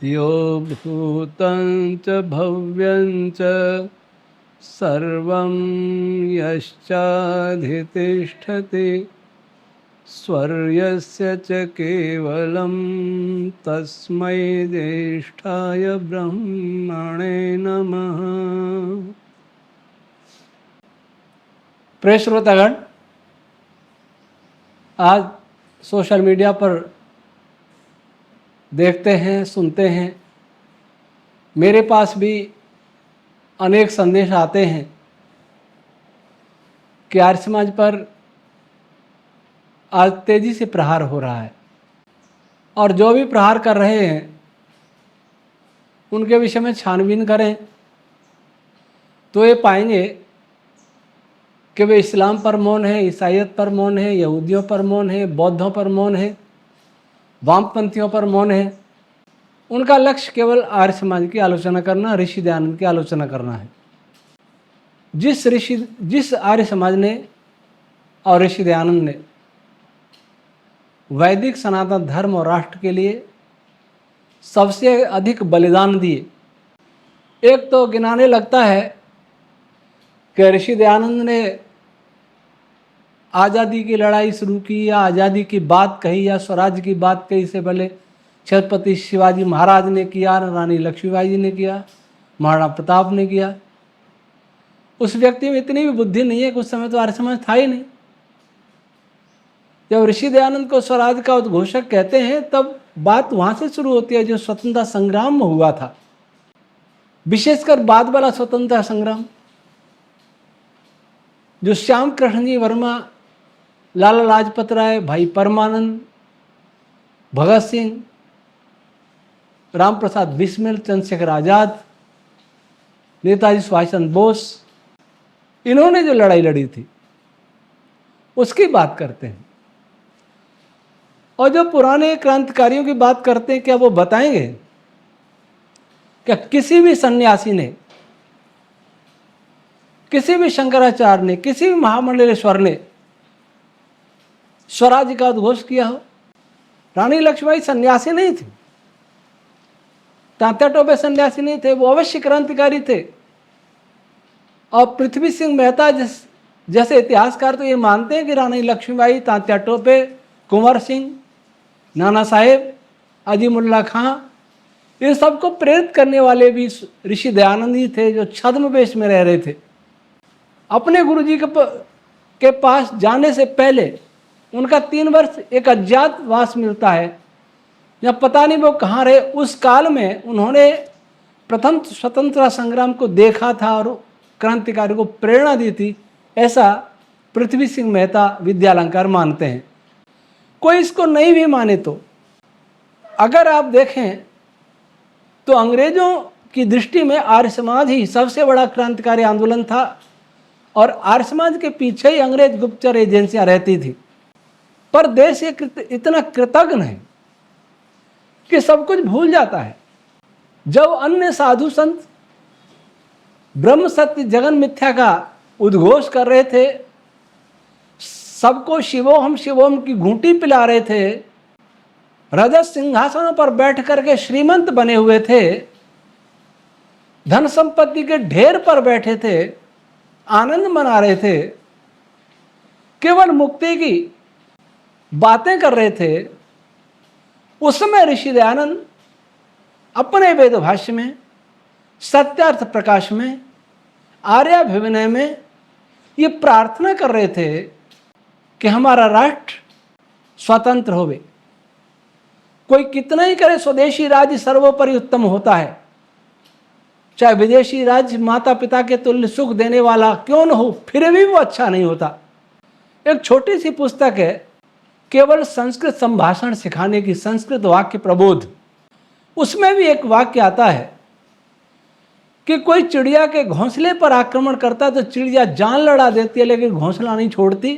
यो भूतं च भव्यं च सर्वं यश्चाधितिष्ठति स्वर्यस्य च केवलं तस्मै ज्येष्ठाय ब्रह्मणे नमः। प्रिय श्रोतागण, आज सोशल मीडिया पर देखते हैं, सुनते हैं, मेरे पास भी अनेक संदेश आते हैं कि आर्य समाज पर आज तेजी से प्रहार हो रहा है और जो भी प्रहार कर रहे हैं उनके विषय में छानबीन करें तो ये पाएंगे कि वे इस्लाम पर मौन है, ईसाइयत पर मौन है, यहूदियों पर मौन है, बौद्धों पर मौन है, वामपंथियों पर मौन है। उनका लक्ष्य केवल आर्य समाज की आलोचना करना, ऋषि दयानंद की आलोचना करना है। जिस आर्य समाज ने और ऋषि दयानंद ने वैदिक सनातन धर्म और राष्ट्र के लिए सबसे अधिक बलिदान दिए, एक तो गिनाने लगता है कि ऋषि दयानंद ने आज़ादी की लड़ाई शुरू की या आज़ादी की बात कही या स्वराज की बात कही, से पहले छत्रपति शिवाजी महाराज ने किया, रानी लक्ष्मीबाई जी ने किया, महाराणा प्रताप ने किया। उस व्यक्ति में इतनी भी बुद्धि नहीं है कि उस समय तो आर्य समाज था ही नहीं। जब ऋषि दयानंद को स्वराज का उद्घोषक कहते हैं तब बात वहाँ से शुरू होती है जो स्वतंत्रता संग्राम में हुआ था, विशेषकर बाद वाला स्वतंत्रता संग्राम जो श्याम कृष्ण जी वर्मा, लाला लाजपत राय, भाई परमानंद, भगत सिंह, राम प्रसाद बिस्मिल, चंद्रशेखर आज़ाद, नेताजी सुभाष चंद्र बोस, इन्होंने जो लड़ाई लड़ी थी उसकी बात करते हैं। और जो पुराने क्रांतिकारियों की बात करते हैं, क्या वो बताएंगे क्या किसी भी सन्यासी ने, किसी भी शंकराचार्य ने, किसी भी महामंडलेश्वर ने स्वराज का उद्घोष किया हो? रानी लक्ष्मीबाई सन्यासी नहीं थी, तात्या टोपे सन्यासी नहीं थे, वो अवश्य क्रांतिकारी थे। और पृथ्वी सिंह मेहता जैसे इतिहासकार तो ये मानते हैं कि रानी लक्ष्मीबाई, तात्या टोपे, कुंवर सिंह, नाना साहेब, अजीमुल्ला खां, इन सबको प्रेरित करने वाले भी ऋषि दयानंद ही थे, जो छद्मवेश में रह रहे थे। अपने गुरुजी के पास जाने से पहले उनका 3 वर्ष एक अज्ञात वास मिलता है, जब पता नहीं वो कहाँ रहे। उस काल में उन्होंने प्रथम स्वतंत्रता संग्राम को देखा था और क्रांतिकारी को प्रेरणा दी थी, ऐसा पृथ्वी सिंह मेहता विद्यालंकार मानते हैं। कोई इसको नहीं भी माने तो अगर आप देखें तो अंग्रेजों की दृष्टि में आर्य समाज ही सबसे बड़ा क्रांतिकारी आंदोलन था और आर्य समाज के पीछे ही अंग्रेज गुप्तचर एजेंसियां रहती थी। पर देश इतना कृतज्ञ है कि सब कुछ भूल जाता है। जब अन्य साधु संत ब्रह्म सत्य जगन मिथ्या का उद्घोष कर रहे थे, सबको शिवोहम शिवोहम की घूंटी पिला रहे थे, रजत सिंहासनों पर बैठ करके श्रीमंत बने हुए थे, धन संपत्ति के ढेर पर बैठे थे, आनंद मना रहे थे, केवल मुक्ति की बातें कर रहे थे, उस समय ऋषि दयानंद अपने वेद भाष्य में, सत्यार्थ प्रकाश में, आर्याभिविनय में ये प्रार्थना कर रहे थे कि हमारा राष्ट्र स्वतंत्र होवे। कोई कितना ही करे, स्वदेशी राज्य सर्वोपरि उत्तम होता है, चाहे विदेशी राज्य माता पिता के तुल्य सुख देने वाला क्यों न हो, फिर भी वो अच्छा नहीं होता। एक छोटी सी पुस्तक है केवल संस्कृत संभाषण सिखाने की, संस्कृत वाक्य प्रबोध, उसमें भी एक वाक्य आता है कि कोई चिड़िया के घोंसले पर आक्रमण करता तो चिड़िया जान लड़ा देती है लेकिन घोंसला नहीं छोड़ती।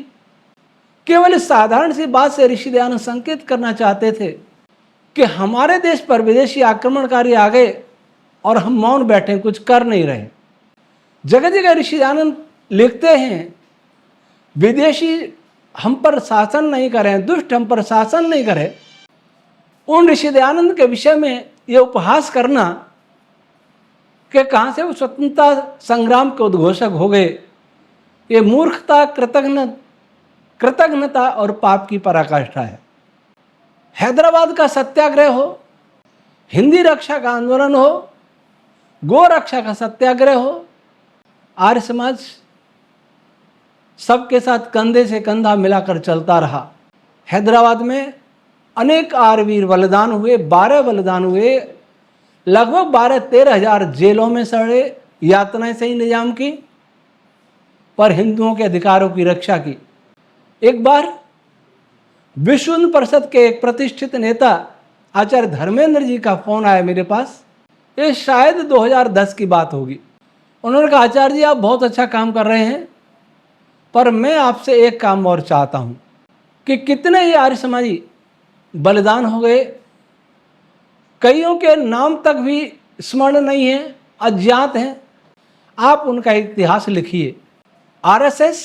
केवल इस साधारण सी बात से ऋषि दयानंद संकेत करना चाहते थे कि हमारे देश पर विदेशी आक्रमणकारी आ गए और हम मौन बैठे, कुछ कर नहीं रहे। जगह जगह ऋषि दयानंद लिखते हैं विदेशी हम पर शासन नहीं करें, दुष्ट हम पर शासन नहीं करें, उन ऋषि दयानंद के विषय में ये उपहास करना कि कहाँ से वो स्वतंत्रता संग्राम के उद्घोषक हो गए, ये मूर्खता, कृतज्ञता और पाप की पराकाष्ठा है। हैदराबाद का सत्याग्रह हो, हिंदी रक्षा का आंदोलन हो, गो रक्षा का सत्याग्रह हो, आर्य समाज सबके साथ कंधे से कंधा मिलाकर चलता रहा। हैदराबाद में अनेक आर्यवीर बलिदान हुए, 12 बलिदान हुए, लगभग 12-13 हजार जेलों में सड़े, यातनाएं सही निजाम की, पर हिंदुओं के अधिकारों की रक्षा की। एक बार विश्व हिंदू परिषद के एक प्रतिष्ठित नेता आचार्य धर्मेंद्र जी का फोन आया मेरे पास, ये शायद 2010 की बात होगी। उन्होंने कहा, आचार्य जी आप बहुत अच्छा काम कर रहे हैं, पर मैं आपसे एक काम और चाहता हूं कि कितने ही आर्य समाजी बलिदान हो गए, कईयों के नाम तक भी स्मरण नहीं है, अज्ञात हैं, आप उनका इतिहास लिखिए। आरएसएस,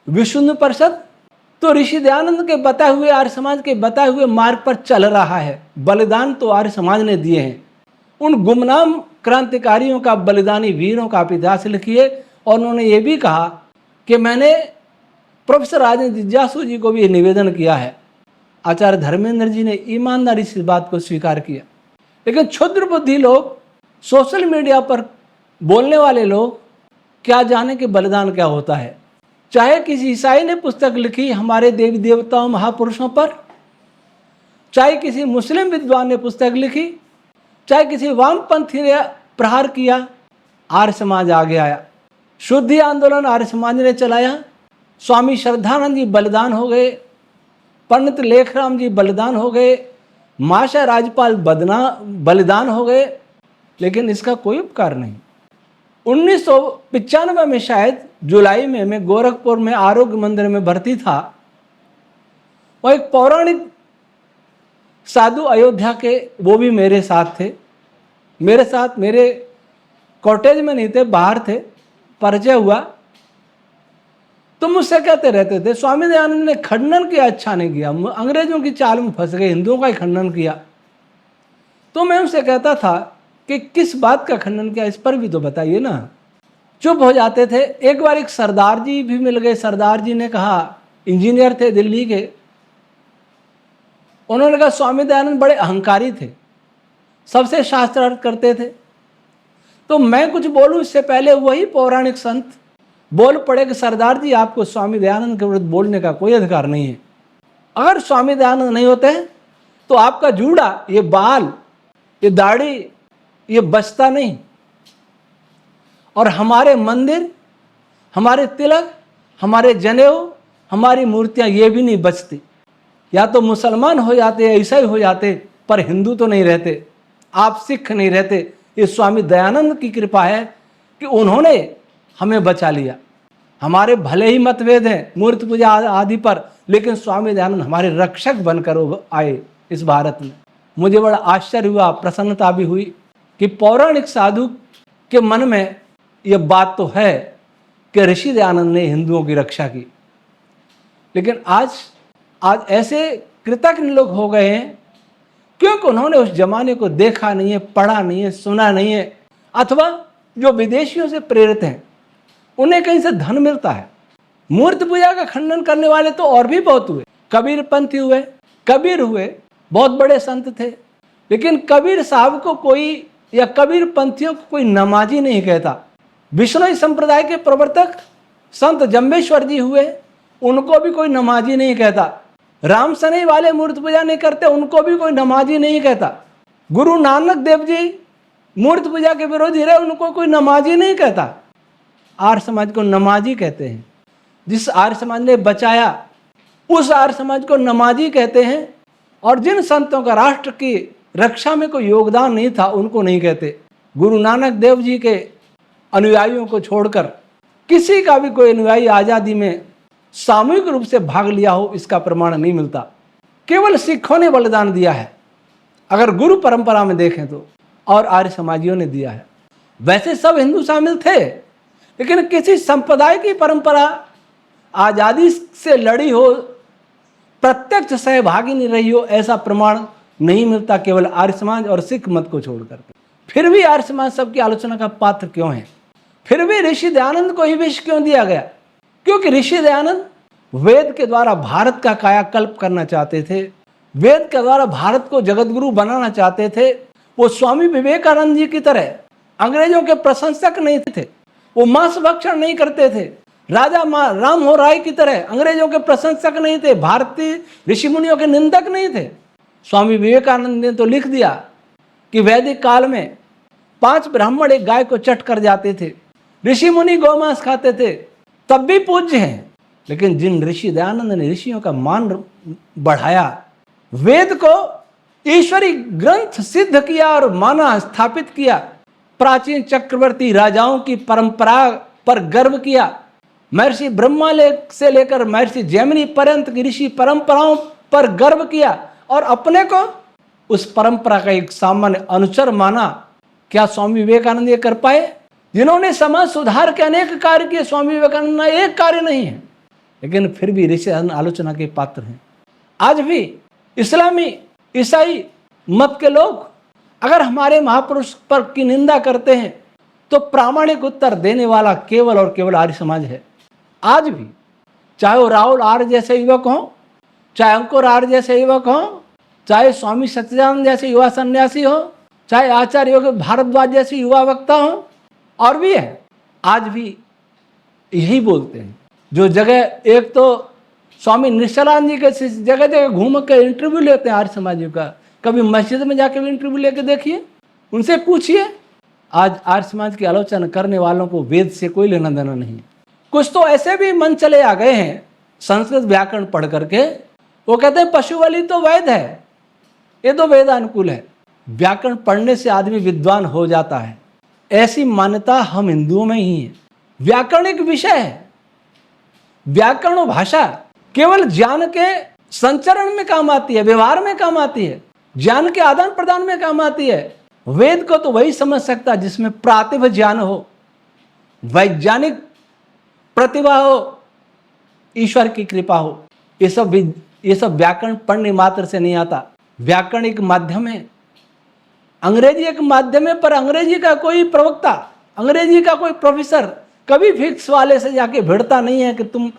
विश्व हिंदू परिषद तो ऋषि दयानंद के बताए हुए, आर्य समाज के बताए हुए मार्ग पर चल रहा है। बलिदान तो आर्य समाज ने दिए हैं। उन गुमनाम क्रांतिकारियों का, बलिदानी वीरों का आप इतिहास लिखिए। और उन्होंने ये भी कहा कि मैंने प्रोफेसर राजेंद्र जिज्ञासु जी को भी ये निवेदन किया है। आचार्य धर्मेंद्र जी ने ईमानदारी से इस बात को स्वीकार किया। लेकिन क्षुद्र बुद्धि लोग, सोशल मीडिया पर बोलने वाले लोग क्या जाने कि बलिदान क्या होता है। चाहे किसी ईसाई ने पुस्तक लिखी हमारे देवी देवताओं महापुरुषों पर, चाहे किसी मुस्लिम विद्वान ने पुस्तक लिखी, चाहे किसी वामपंथी ने प्रहार किया, आर्य समाज आगे आया। शुद्धि आंदोलन आर्य समाज ने चलाया। स्वामी श्रद्धानंद जी बलिदान हो गए, पंडित लेखराम जी बलिदान हो गए, माशा राजपाल बलिदान हो गए, लेकिन इसका कोई उपकार नहीं। 1995 में शायद जुलाई में मैं गोरखपुर में आरोग्य मंदिर में भर्ती था। वह एक पौराणिक साधु अयोध्या के, वो भी मेरे साथ थे, मेरे कॉटेज में नहीं थे, बाहर थे। परिचय हुआ तो मुझसे कहते रहते थे, स्वामी दयानंद ने खंडन किया, अच्छा नहीं किया, अंग्रेजों की चाल में फंस गए, हिंदुओं का ही खंडन किया। तो मैं उनसे कहता था कि किस बात का खंडन किया, इस पर भी तो बताइए ना। चुप हो जाते थे। एक बार एक सरदार जी भी मिल गए। सरदार जी ने कहा, इंजीनियर थे दिल्ली के, उन्होंने कहा स्वामी दयानंद बड़े अहंकारी थे, सबसे शास्त्रार्थ करते थे। तो मैं कुछ बोलूं इससे पहले वही पौराणिक संत बोल पड़े कि सरदार जी आपको स्वामी दयानंद के विरुद्ध बोलने का कोई अधिकार नहीं है। अगर स्वामी दयानंद नहीं होते तो आपका जूड़ा, ये बाल, ये दाढ़ी, ये बचता नहीं, और हमारे मंदिर, हमारे तिलक, हमारे जनेऊ, हमारी मूर्तियां ये भी नहीं बचती। या तो मुसलमान हो जाते, ईसाई हो जाते, पर हिंदू तो नहीं रहते, आप सिख नहीं रहते। ये स्वामी दयानंद की कृपा है कि उन्होंने हमें बचा लिया। हमारे भले ही मतभेद हैं मूर्ति पूजा आदि पर, लेकिन स्वामी दयानंद हमारे रक्षक बनकर आए इस भारत में। मुझे बड़ा आश्चर्य हुआ, प्रसन्नता भी हुई कि पौराणिक साधु के मन में यह बात तो है कि ऋषि दयानंद ने हिंदुओं की रक्षा की। लेकिन आज ऐसे कृतज्ञ लोग हो गए हैं क्योंकि उन्होंने उस जमाने को देखा नहीं है, पढ़ा नहीं है, सुना नहीं है, अथवा जो विदेशियों से प्रेरित हैं उन्हें कहीं से धन मिलता है। मूर्ति पूजा का खंडन करने वाले तो और भी बहुत हुए, कबीर पंथी हुए, कबीर हुए, बहुत बड़े संत थे। लेकिन कबीर साहब को कोई, या कबीर पंथियों को कोई नमाजी नहीं कहता। विष्णुई संप्रदाय के प्रवर्तक संत जम्बेश्वर जी हुए, उनको भी कोई नमाजी नहीं कहता। राम सनई वाले मूर्ति पूजा नहीं करते, उनको भी कोई नमाजी नहीं कहता। गुरु नानक देव जी मूर्ति पूजा के विरोधी रहे, उनको कोई नमाजी नहीं कहता। आर्य समाज को नमाजी कहते हैं। जिस आर्य समाज ने बचाया उस आर्य समाज को नमाजी कहते हैं, और जिन संतों का राष्ट्र की रक्षा में कोई योगदान नहीं था उनको नहीं कहते। गुरु नानक देव जी के अनुयायियों को छोड़कर किसी का भी कोई अनुयायी आज़ादी में सामूहिक रूप से भाग लिया हो, इसका प्रमाण नहीं मिलता। केवल सिखों ने बलिदान दिया है अगर गुरु परंपरा में देखें तो, और आर्य समाजियों ने दिया है। वैसे सब हिंदू शामिल थे, लेकिन किसी संप्रदाय की परंपरा आज़ादी से लड़ी हो, प्रत्यक्ष सहभागी नहीं रही हो, ऐसा प्रमाण नहीं मिलता केवल आर्य समाज और सिख मत को छोड़ करके। फिर भी आर्य समाज सबकी आलोचना का पात्र क्यों है? फिर भी ऋषि दयानंद को ही विष क्यों दिया गया? क्योंकि ऋषि दयानंद वेद के द्वारा भारत का कायाकल्प करना चाहते थे, वेद के द्वारा भारत को जगतगुरु बनाना चाहते थे। वो स्वामी विवेकानंद जी की तरह अंग्रेजों के प्रशंसक नहीं थे, वो मांस भक्षण नहीं करते थे। राजा राम मोहन राय की तरह अंग्रेजों के प्रशंसक नहीं थे, भारतीय ऋषि मुनियों के निंदक नहीं थे। स्वामी विवेकानंद ने तो लिख दिया कि वैदिक काल में 5 ब्राह्मण एक गाय को चट कर जाते थे, ऋषि मुनि गौमांस खाते थे, तब भी पूज्य हैं। लेकिन जिन ऋषि दयानंद ने ऋषियों का मान बढ़ाया, वेद को ईश्वरी ग्रंथ सिद्ध किया और माना, स्थापित किया, प्राचीन चक्रवर्ती राजाओं की परंपरा पर गर्व किया, महर्षि ब्रह्मा से लेकर महर्षि जैमिनी पर्यंत की ऋषि परंपराओं पर गर्व किया और अपने को उस परंपरा का एक सामान्य अनुचर माना। क्या स्वामी विवेकानंद ये कर पाए? जिन्होंने समाज सुधार के अनेक कार्य किए, स्वामी विवेकानंद ने एक कार्य नहीं है, लेकिन फिर भी ऋषि आलोचना के पात्र हैं। आज भी इस्लामी ईसाई मत के लोग अगर हमारे महापुरुष पर की निंदा करते हैं तो प्रामाणिक उत्तर देने वाला केवल और केवल आर्य समाज है। आज भी चाहे वो राहुल आर्य जैसे युवक हों, चाहे अंकुर आर्य जैसे युवक हों, चाहे स्वामी सच्चिदानंद जैसे युवा सन्यासी हो, चाहे आचार्य योगी भारद्वाज जैसे युवा वक्ता हो, और भी है, आज भी यही बोलते हैं। जो जगह, एक तो स्वामी निश्चलानंद जी के जगह जगह घूम के इंटरव्यू लेते हैं आर्य समाजियों का, कभी मस्जिद में जाके भी इंटरव्यू लेके देखिए, उनसे पूछिए। आज आर्य समाज की आलोचना करने वालों को वेद से कोई लेना देना नहीं। कुछ तो ऐसे भी मन चले आ गए हैं संस्कृत व्याकरण पढ़ करके, वो कहते हैं पशु बलि तो वैध है, ये तो वेदानुकूल है। व्याकरण पढ़ने से आदमी विद्वान हो जाता है, ऐसी मान्यता हम हिंदुओं में ही है। व्याकरण एक विषय है, व्याकरण और भाषा केवल ज्ञान के संचरण में काम आती है, व्यवहार में काम आती है, ज्ञान के आदान प्रदान में काम आती है। वेद को तो वही समझ सकता है जिसमें प्रातिभ ज्ञान हो, वैज्ञानिक प्रतिभा हो, ईश्वर की कृपा हो। ये सब व्याकरण पढ़ने मात्र से नहीं आता। व्याकरण एक माध्यम है, अंग्रेजी एक माध्यम है, पर अंग्रेजी का कोई प्रवक्ता, अंग्रेजी का कोई प्रोफेसर कभी फिजिक्स वाले से जाके भिड़ता नहीं है कि तुम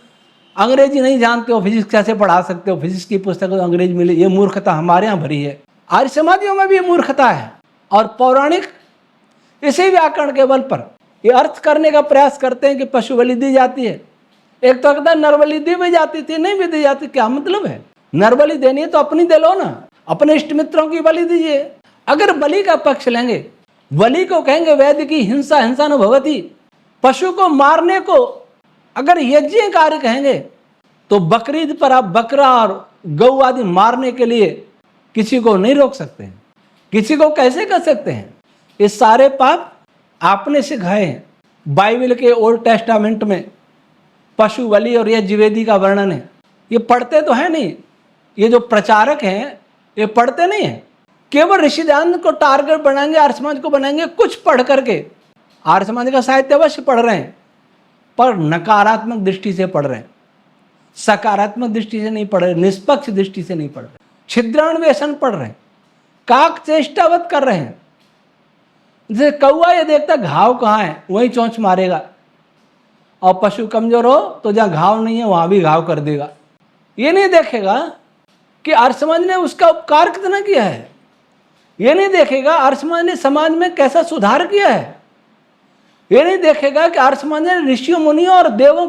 अंग्रेजी नहीं जानते हो, फिजिक्स कैसे पढ़ा सकते हो, फिजिक्स की पुस्तक तो अंग्रेजी मिले। ये मूर्खता हमारे यहाँ भरी है, आर्य समाजियों में भी मूर्खता है। और पौराणिक इसी व्याकरण के बल पर ये अर्थ करने का प्रयास करते हैं कि पशु बलि दी जाती है। एक तो कहता है नरबलि दी भी जाती थी, नहीं भी दी जाती, क्या मतलब है? नरबलि देनी है तो अपनी दे लो ना, अपने इष्ट मित्रों की बलि दीजिए। अगर बलि का पक्ष लेंगे, बलि को कहेंगे वैद्य की हिंसा हिंसा न भवती, पशु को मारने को अगर यज्ञ कार्य कहेंगे, तो बकरीद पर आप बकरा और गौ आदि मारने के लिए किसी को नहीं रोक सकते हैं, किसी को कैसे कर सकते हैं? ये सारे पाप आपने सिखाए हैं। बाइबल के ओल्ड टेस्टामेंट में पशु बलि और यज्ञ वेदी का वर्णन है। ये पढ़ते तो है नहीं, ये जो प्रचारक हैं ये पढ़ते नहीं है, केवल ऋषि दयानंद को टारगेट बनाएंगे, आर्य समाज को बनाएंगे। कुछ पढ़ करके आर्य समाज का साहित्य अवश्य पढ़ रहे हैं, पर नकारात्मक दृष्टि से पढ़ रहे हैं, सकारात्मक दृष्टि से नहीं पढ़ रहे, निष्पक्ष दृष्टि से नहीं पढ़ रहे, छिद्रान्वेषण पढ़ रहे हैं, काक चेष्टावत कर रहे हैं। जैसे कौआ ये देखता घाव कहाँ है वहीं चोंच मारेगा, और पशु कमजोर हो तो जहाँ घाव नहीं है वहां भी घाव कर देगा। ये नहीं देखेगा कि आर्य समाज ने उसका उपकार कितना किया है, ये नहीं देखेगा आर्य समाज ने समाज में कैसा सुधार किया है, ये नहीं देखेगा कि आर्य समाज ने ऋषियों मुनियों और देवों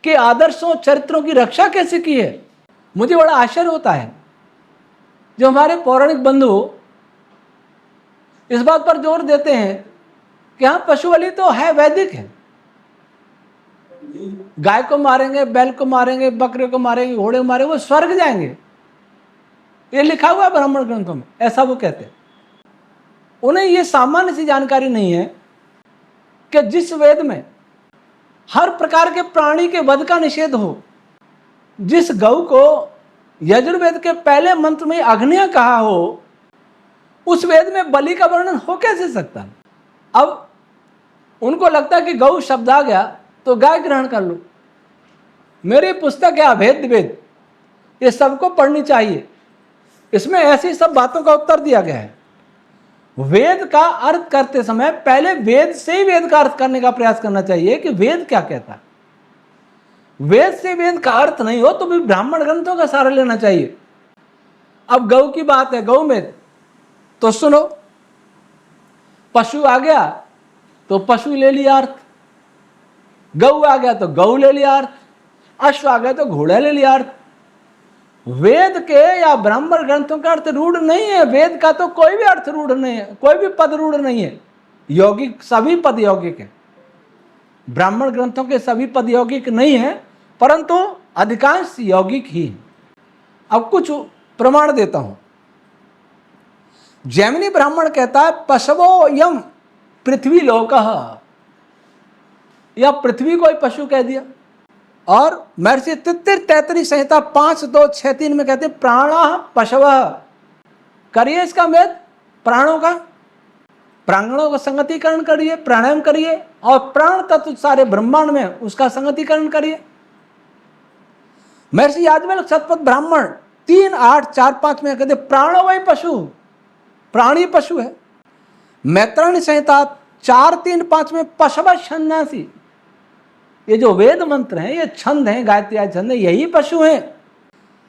के आदर्शों चरित्रों की रक्षा कैसे की है। मुझे बड़ा आश्चर्य होता है जो हमारे पौराणिक बंधु इस बात पर जोर देते हैं कि हाँ पशु बलि तो है, वैदिक है, गाय को मारेंगे, बैल को मारेंगे, बकरे को मारेंगे, घोड़े को मारेंगे, वो स्वर्ग जाएंगे, ये लिखा हुआ है ब्राह्मण ग्रंथों में, ऐसा वो कहते हैं। उन्हें ये सामान्य सी जानकारी नहीं है कि जिस वेद में हर प्रकार के प्राणी के वध का निषेध हो, जिस गौ को यजुर्वेद के पहले मंत्र में अग्न्या कहा हो, उस वेद में बलि का वर्णन हो कैसे सकता है? अब उनको लगता है कि गौ शब्द आ गया तो गाय ग्रहण कर लो। मेरी पुस्तक है अभेद वेद, ये सबको पढ़नी चाहिए। इसमें ऐसी सब बातों का उत्तर दिया गया है। वेद का अर्थ करते समय पहले वेद से ही वेद का अर्थ करने का प्रयास करना चाहिए कि वेद क्या कहता है। वेद से वेद का अर्थ नहीं हो तो भी ब्राह्मण ग्रंथों का सहारा लेना चाहिए। अब गौ की बात है, गौ में तो सुनो, पशु आ गया तो पशु ले लिया अर्थ, गौ आ गया तो गौ ले लिया अर्थ, अश्व आ गया तो घोड़ा ले लिया अर्थ। वेद के या ब्राह्मण ग्रंथों का अर्थ रूढ़ नहीं है। वेद का तो कोई भी अर्थ रूढ़ नहीं है, कोई भी पद रूढ़ नहीं है। यौगिक, सभी पद यौगिक है। ब्राह्मण ग्रंथों के सभी पद यौगिक नहीं है, परंतु अधिकांश यौगिक ही है। अब कुछ प्रमाण देता हूं। जैमिनी ब्राह्मण कहता है पशवो यम पृथ्वी लोकः, या पृथ्वी को ही पशु कह दिया। और महर्षि तित्तिर तैतरी संहिता 5.2.6.3 में कहते प्राणः पशवः। करिए इसका वेद, प्राणों का, प्रांगणों का संगतिकरण करिए, प्राणायाम करिए, और प्राण तत्व सारे ब्रह्मांड में उसका संगतिकरण करिए। महर्षि याज्ञवल्क्य शतपथ ब्राह्मण 3.8.4.5 में कहते प्राणो वही पशु, प्राणी पशु है। मैत्रायणी संहिता 4.3.5 में पशव छंदांसी, ये जो वेद मंत्र हैं, ये छंद हैं, गायत्री आदि छंद हैं, यही पशु हैं।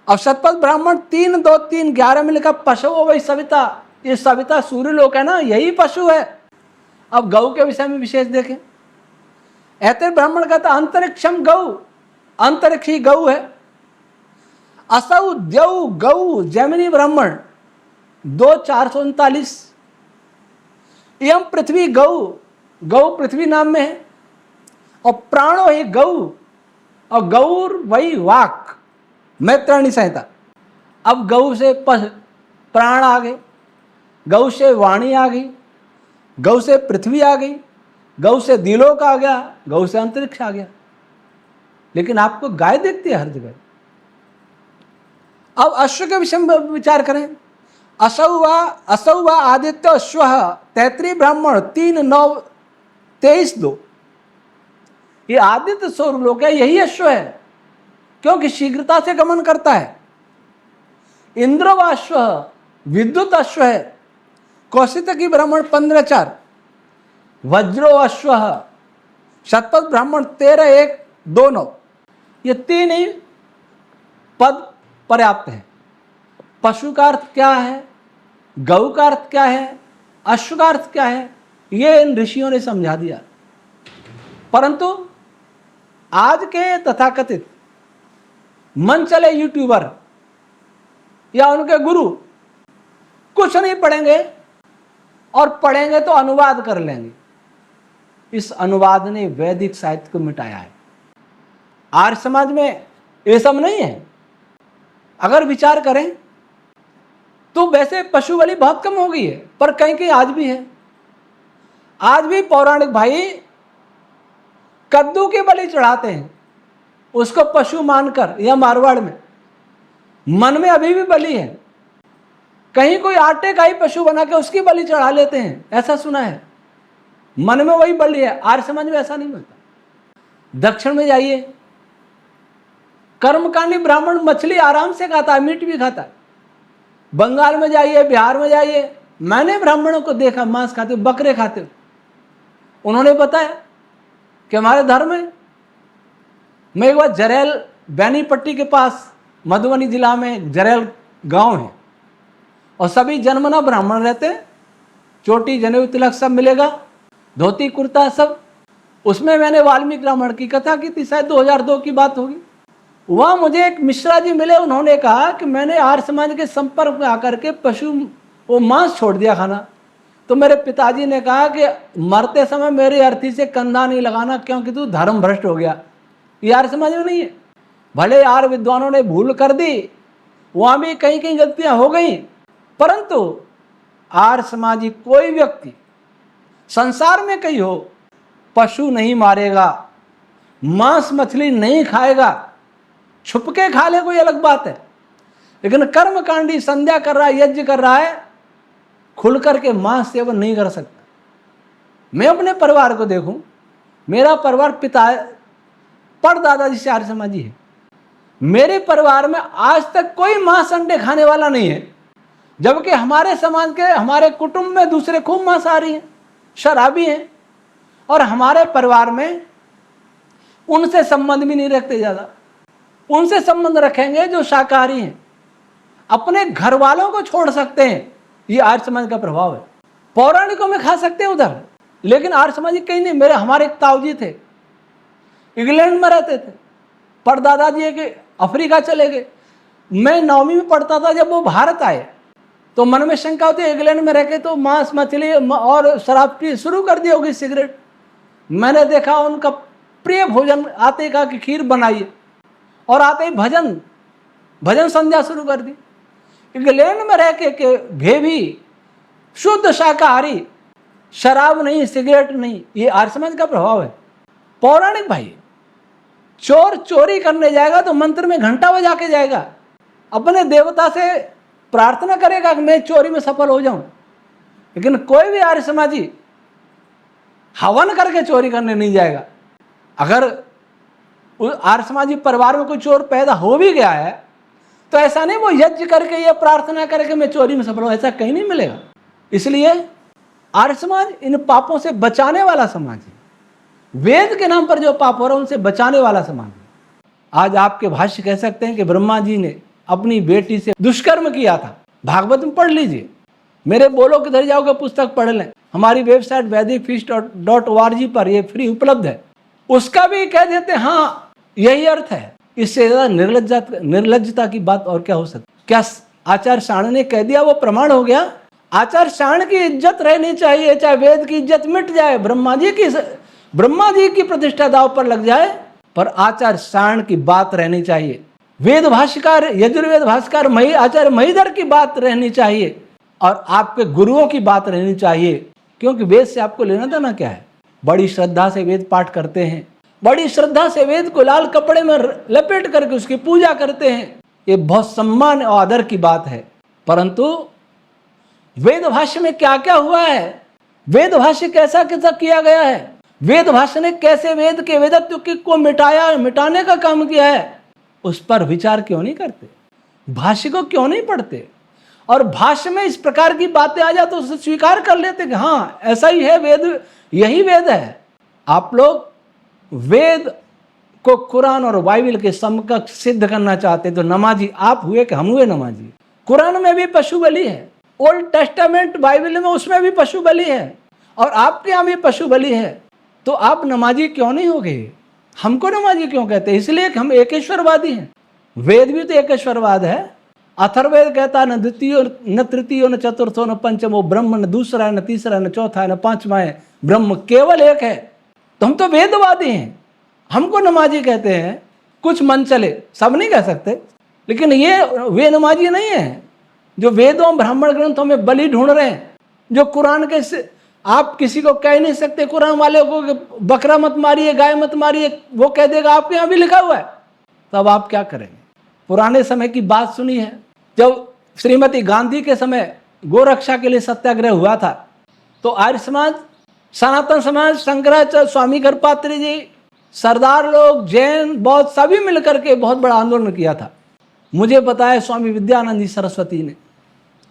अब शतपथ ब्राह्मण 3.2.3.11 में लिखा पशु वही सविता, ये सविता सूर्यलोक है ना, यही पशु है। अब गौ के विषय में विशेष देखें। ऐतरेय ब्राह्मण कहता अंतरिक्षम गौ, अंतरिक्ष ही गौ है। असौ द्यौ गौ, जैमिनी ब्राह्मण 2.439। यम पृथ्वी गौ, गौ पृथ्वी नाम में है। और प्राणो ही गौ, और गौर वही वाक, मैत्रायणी संहिता। अब गौ से प्राण आ गए, गौ से वाणी आ गई, गौ से पृथ्वी आ गई, गौ से दिलोक आ गया, गौ से अंतरिक्ष आ गया। लेकिन आपको गाय दिखती है हर जगह। अब अश्व के विषय में विचार करें। असौ व आदित्य अश्व, तैतरीय ब्राह्मण 3.9.23.2। ये आदित्य सौरलोक है, यही अश्व है, क्योंकि शीघ्रता से गमन करता है। इंद्र व अश्व, विद्युत अश्व है। कौशितकी ब्राह्मण 15.4। वज्रो अश्व, शतपथ ब्राह्मण 13.1.2.9। ये तीन ही पद पर्याप्त है। पशु का अर्थ क्या है, गौ का अर्थ क्या है, अश्व का अर्थ क्या है, ये इन ऋषियों ने समझा दिया। परंतु आज के तथाकथित मन चले यूट्यूबर या उनके गुरु कुछ नहीं पढ़ेंगे, और पढ़ेंगे तो अनुवाद कर लेंगे। इस अनुवाद ने वैदिक साहित्य को मिटाया है। आर्य समाज में ये सब नहीं है। अगर विचार करें तो वैसे पशु बलि बहुत कम हो गई है, पर कहीं कहीं आज भी है। आज भी पौराणिक भाई कद्दू की बलि चढ़ाते हैं, उसको पशु मानकर। या मारवाड़ में मन में अभी भी बलि है, कहीं कोई आटे का ही पशु बना के उसकी बलि चढ़ा लेते हैं, ऐसा सुना है। मन में वही बलि है। आर्य समाज में ऐसा नहीं मिलता। दक्षिण में जाइए, कर्मकांडी ब्राह्मण मछली आराम से खाता है, मीट भी खाता है। बंगाल में जाइए, बिहार में जाइए, मैंने ब्राह्मणों को देखा मांस खाते, बकरे खाते। उन्होंने बताया कि हमारे धर्म में, मैं एक बार जरेल बैनीपट्टी के पास मधुबनी जिला में जरेल गांव है, और सभी जन्मना ब्राह्मण रहते हैं। चोटी जनेऊ तिलक सब मिलेगा, धोती कुर्ता सब। उसमें मैंने वाल्मीकि रामायण की कथा की थी, शायद 2002 की बात होगी। वहाँ मुझे एक मिश्रा जी मिले, उन्होंने कहा कि मैंने आर्य समाज के संपर्क में आकर के पशु वो मांस छोड़ दिया खाना। तो मेरे पिताजी ने कहा कि मरते समय मेरी अर्थी से कंधा नहीं लगाना, क्योंकि तू धर्म भ्रष्ट हो गया। ये आर्य समाज में नहीं है। भले आर्य विद्वानों ने भूल कर दी, वहाँ भी कहीं कहीं गलतियाँ हो गई, परंतु आर्य समाजी कोई व्यक्ति संसार में कहीं हो पशु नहीं मारेगा, मांस मछली नहीं खाएगा। छुपके खा ले कोई अलग बात है, लेकिन कर्मकांडी संध्या कर रहा है, यज्ञ कर रहा है, खुल करके मांस सेवन नहीं कर सकता। मैं अपने परिवार को देखूं, मेरा परिवार पिता परदादाजी से आर्य समाजी है। मेरे परिवार में आज तक कोई मांस अंडे खाने वाला नहीं है। जबकि हमारे समाज के, हमारे कुटुंब में दूसरे खूब मांसाहारी हैं, शराबी हैं, और हमारे परिवार में उनसे संबंध भी नहीं रखते ज़्यादा। उनसे संबंध रखेंगे जो शाकाहारी हैं, अपने घर वालों को छोड़ सकते हैं। ये आर्य समाज का प्रभाव है। पौराणिकों में खा सकते हैं उधर, लेकिन आर्य समाज कहीं नहीं। हमारे एक ताऊजी थे, इंग्लैंड में रहते थे, परदादाजी के अफ्रीका चले गए। मैं 9वीं में पढ़ता था जब वो भारत आए, तो मन में शंका होती है इंग्लैंड में रह के तो मांस मछली और शराब पी शुरू कर दी होगी, सिगरेट। मैंने देखा उनका प्रिय भोजन आते का कि खीर बनाइए, और आते ही भजन संध्या शुरू कर दी। इंग्लैंड में रह के भी शुद्ध शाकाहारी, शराब नहीं, सिगरेट नहीं। ये आर्य समाज का प्रभाव है। पौराणिक भाई, चोर चोरी करने जाएगा तो मंत्र में घंटा बजा के जाएगा, अपने देवता से प्रार्थना करेगा कि मैं चोरी में सफल हो जाऊं। लेकिन कोई भी आर्य समाजी हवन करके चोरी करने नहीं जाएगा। अगर आर्य समाजी परिवार में कोई चोर पैदा हो भी गया है तो ऐसा नहीं वो यज्ञ करके ये प्रार्थना करके मैं चोरी में सफल हूं, ऐसा कहीं नहीं मिलेगा। इसलिए आर्य समाज इन पापों से बचाने वाला समाज है। वेद के नाम पर जो पाप हो रहा है उनसे बचाने वाला समाज है। आज आपके भाष्य कह सकते हैं कि ब्रह्मा जी ने अपनी बेटी से दुष्कर्म किया था। भागवत में पढ़ लीजिए, मेरे बोलो किधर जाओगे पुस्तक पढ़ लें, हमारी वेबसाइट वैदिकफीस्ट.org पर ये फ्री उपलब्ध है। उसका भी कह देते हाँ यही अर्थ है। इससे ज्यादा निर्लज्जता की बात और क्या हो सकती? क्या आचार्य शाण ने कह दिया वो प्रमाण हो गया? आचार्य शाण की इज्जत रहनी चाहिए, चाहे वेद की इज्जत मिट जाए, ब्रह्मा जी की प्रतिष्ठा दाव पर लग जाए, पर आचार्य शाण की बात रहनी चाहिए। वेद भाष्यकार, यजुर्वेद भाष्यकार आचार्य महीधर की बात रहनी चाहिए, और आपके गुरुओं की बात रहनी चाहिए। क्योंकि वेद से आपको लेना देना क्या है? बड़ी श्रद्धा से वेद पाठ करते हैं, बड़ी श्रद्धा से वेद को लाल कपड़े में लपेट करके उसकी पूजा करते हैं। ये बहुत सम्मान और आदर की बात है। परंतु वेद भाष्य में क्या क्या हुआ है, वेद भाष्य कैसा कैसा किया गया है, वेद भाष्य ने कैसे वेद के वेदत्व को मिटाने का काम किया है, उस पर विचार क्यों नहीं करते? भाष्य को क्यों नहीं पढ़ते? और भाष्य में इस प्रकार की बातें आ जाए तो उसे स्वीकार कर लेते कि हाँ ऐसा ही है, वेद यही वेद है। आप लोग वेद को कुरान और बाइबल के समकक्ष सिद्ध करना चाहते तो नमाजी आप हुए कि हम हुए नमाजी? कुरान में भी पशु बलि है, ओल्ड टेस्टामेंट बाइबल में उसमें भी पशु बलि है, और आपके यहाँ भी पशु बलि है। तो आप नमाजी क्यों नहीं हो गए? हमको नमाजी क्यों कहते हैं? इसलिए कि हम एकेश्वरवादी हैं। वेद भी तो एकेश्वरवाद है। अथर्ववेद कहता न द्वितीय न तृतीय न चतुर्थो न पंचमो ब्रह्म, न दूसरा है न तीसरा न चौथा है न पांचवा है, ब्रह्म केवल एक है। तो हम तो वेदवादी हैं, हमको नमाजी कहते हैं। कुछ मन चले, सब नहीं कह सकते, लेकिन ये वे नमाजी नहीं है जो वेदों ब्राह्मण ग्रंथों में बलि ढूंढ रहे हैं, जो कुरान के आप किसी को कह नहीं सकते कुरान वाले को कि बकरा मत मारिए, गाय मत मारिए, वो कह देगा आपके यहाँ भी लिखा हुआ है। तब आप क्या करेंगे? पुराने समय की बात सुनी है, जब श्रीमती गांधी के समय गोरक्षा के लिए सत्याग्रह हुआ था, तो आर्य समाज, सनातन समाज, शंकराचार्य, स्वामी करपात्री जी, सरदार लोग, जैन, बौद्ध सभी मिलकर के बहुत बड़ा आंदोलन किया था। मुझे पता है स्वामी विद्यानंद जी सरस्वती ने,